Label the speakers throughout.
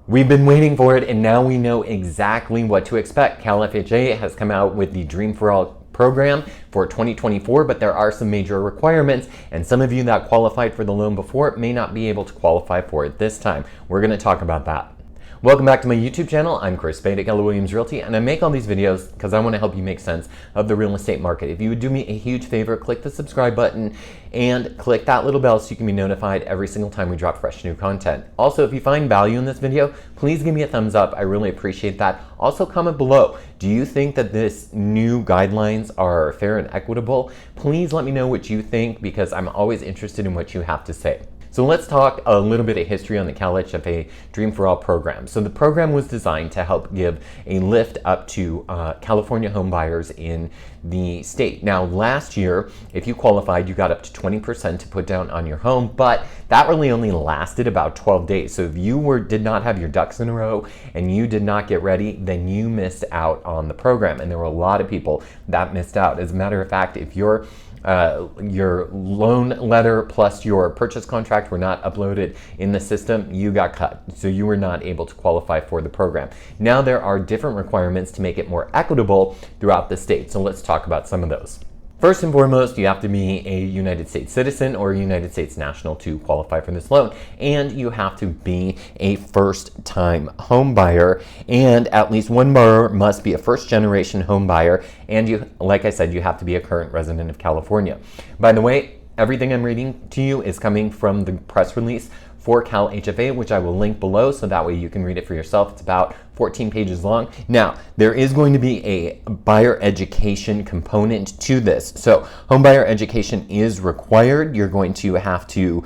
Speaker 1: We've been waiting for it, and now we know exactly what to expect. Cal FHA has come out with the Dream for All program for 2024, but there are some major requirements, and some of you that qualified for the loan before may not be able to qualify for it this time. We're going to talk about that. Welcome back to my YouTube channel. I'm Spade at Keller Williams Realty, and I make all these videos because I want to help you make sense of the real estate market. If you would do me a huge favor, click the subscribe button and click that little bell so you can be notified every single time we drop fresh new content. Also, if you find value in this video, please give me a thumbs up. I really appreciate that. Also, comment below. Do you think that this new guidelines are fair and equitable? Please let me know what you think, because I'm always interested in what you have to say. So let's talk a little bit of history on the Cal HFA Dream for All program. So the program was designed to help give a lift up to California home buyers in the state. Now, last year, if you qualified, you got up to 20% to put down on your home, but that really only lasted about 12 days. So if you did not have your ducks in a row and you did not get ready, then you missed out on the program. And there were a lot of people that missed out. As a matter of fact, if your loan letter plus your purchase contract were not uploaded in the system, you got cut. So you were not able to qualify for the program. Now there are different requirements to make it more equitable throughout the state. So let's talk about some of those. First and foremost, you have to be a United States citizen or a United States national to qualify for this loan. And you have to be a first-time home buyer, and at least one borrower must be a first-generation home buyer. And you, like I said, you have to be a current resident of California. By the way, everything I'm reading to you is coming from the press release for Cal HFA, which I will link below, so that way you can read it for yourself. It's about 14 pages long. Now, there is going to be a buyer education component to this. So home buyer education is required. You're going to have to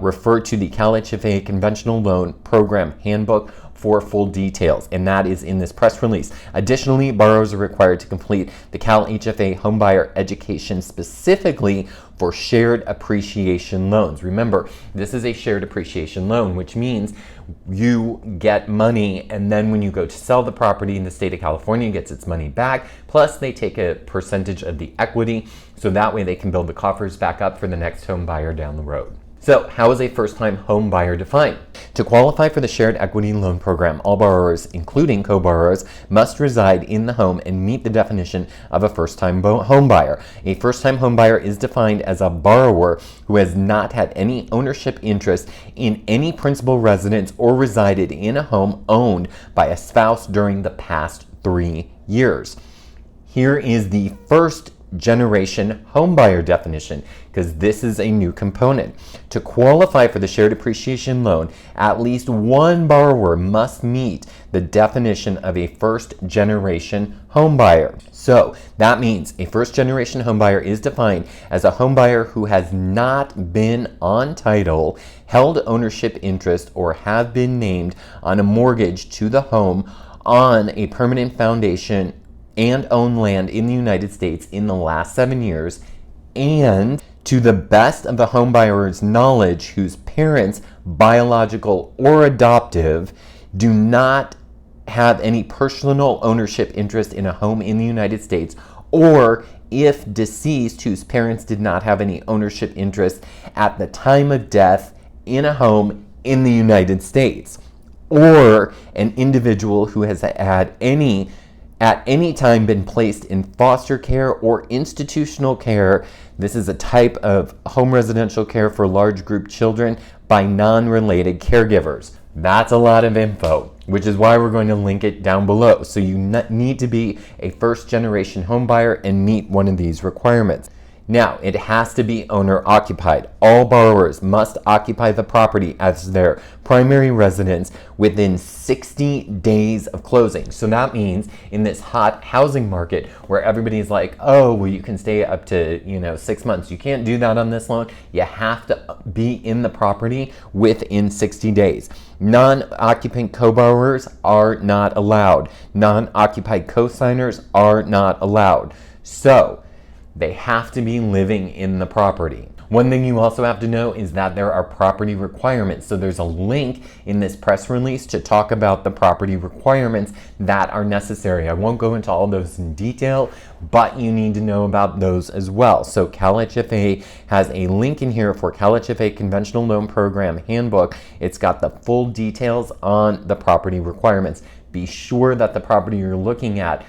Speaker 1: refer to the Cal HFA Conventional Loan Program Handbook for full details, and that is in this press release. Additionally, borrowers are required to complete the Cal HFA homebuyer education specifically for shared appreciation loans. Remember, this is a shared appreciation loan, which means you get money, and then when you go to sell the property in the state of California, it gets its money back, plus they take a percentage of the equity, so that way they can build the coffers back up for the next home buyer down the road. So how is a first-time home buyer defined? To qualify for the Shared Equity Loan Program, all borrowers, including co-borrowers, must reside in the home and meet the definition of a first-time home buyer. A first-time home buyer is defined as a borrower who has not had any ownership interest in any principal residence or resided in a home owned by a spouse during the past 3 years. Here is the first generation homebuyer definition, because this is a new component. To qualify for the shared appreciation loan, at least one borrower must meet the definition of a first generation homebuyer. So that means a first generation homebuyer is defined as a homebuyer who has not been on title, held ownership interest, or have been named on a mortgage to the home on a permanent foundation and own land in the United States in the last 7 years, and to the best of the homebuyer's knowledge, whose parents, biological or adoptive, do not have any personal ownership interest in a home in the United States, or if deceased, whose parents did not have any ownership interest at the time of death in a home in the United States, or an individual who has had at any time been placed in foster care or institutional care. This is a type of home residential care for large group children by non-related caregivers. That's a lot of info, which is why we're going to link it down below. So you need to be a first generation home buyer and meet one of these requirements. Now, it has to be owner occupied. All borrowers must occupy the property as their primary residence within 60 days of closing. So that means in this hot housing market where everybody's like, oh, well, you can stay up to 6 months. You can't do that on this loan. You have to be in the property within 60 days. Non-occupant co-borrowers are not allowed. Non-occupied co-signers are not allowed. So they have to be living in the property. One thing you also have to know is that there are property requirements. So there's a link in this press release to talk about the property requirements that are necessary. I won't go into all those in detail, but you need to know about those as well. So CalHFA has a link in here for CalHFA Conventional Loan Program Handbook. It's got the full details on the property requirements. Be sure that the property you're looking at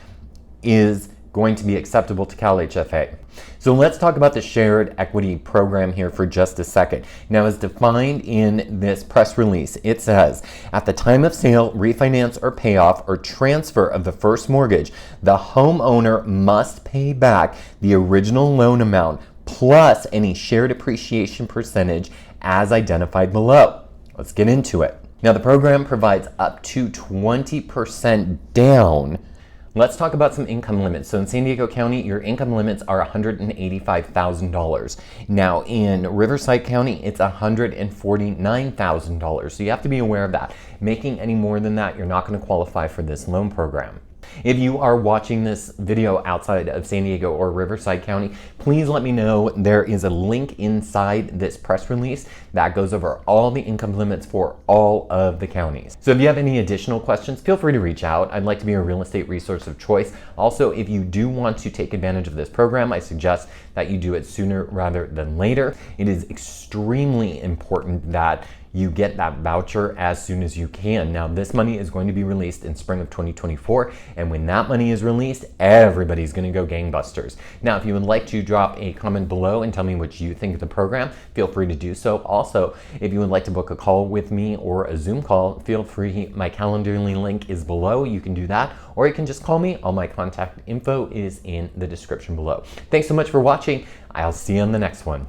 Speaker 1: is going to be acceptable to CalHFA. So let's talk about the shared equity program here for just a second. Now, as defined in this press release, it says, at the time of sale, refinance or payoff or transfer of the first mortgage, the homeowner must pay back the original loan amount plus any shared appreciation percentage as identified below. Let's get into it. Now, the program provides up to 20% down. Let's talk about some income limits. So in San Diego County, your income limits are $185,000. Now in Riverside County, it's $149,000. So you have to be aware of that. Making any more than that, you're not going to qualify for this loan program. If you are watching this video outside of San Diego or Riverside County, please let me know. There is a link inside this press release that goes over all the income limits for all of the counties. So if you have any additional questions, feel free to reach out. I'd like to be a real estate resource of choice. Also, if you do want to take advantage of this program, I suggest that you do it sooner rather than later. It is extremely important that you get that voucher as soon as you can. Now, this money is going to be released in spring of 2024, and when that money is released, everybody's gonna go gangbusters. Now, if you would like to drop a comment below and tell me what you think of the program, feel free to do so. Also, if you would like to book a call with me or a Zoom call, feel free. My Calendly link is below. You can do that, or you can just call me. All my contact info is in the description below. Thanks so much for watching. I'll see you on the next one.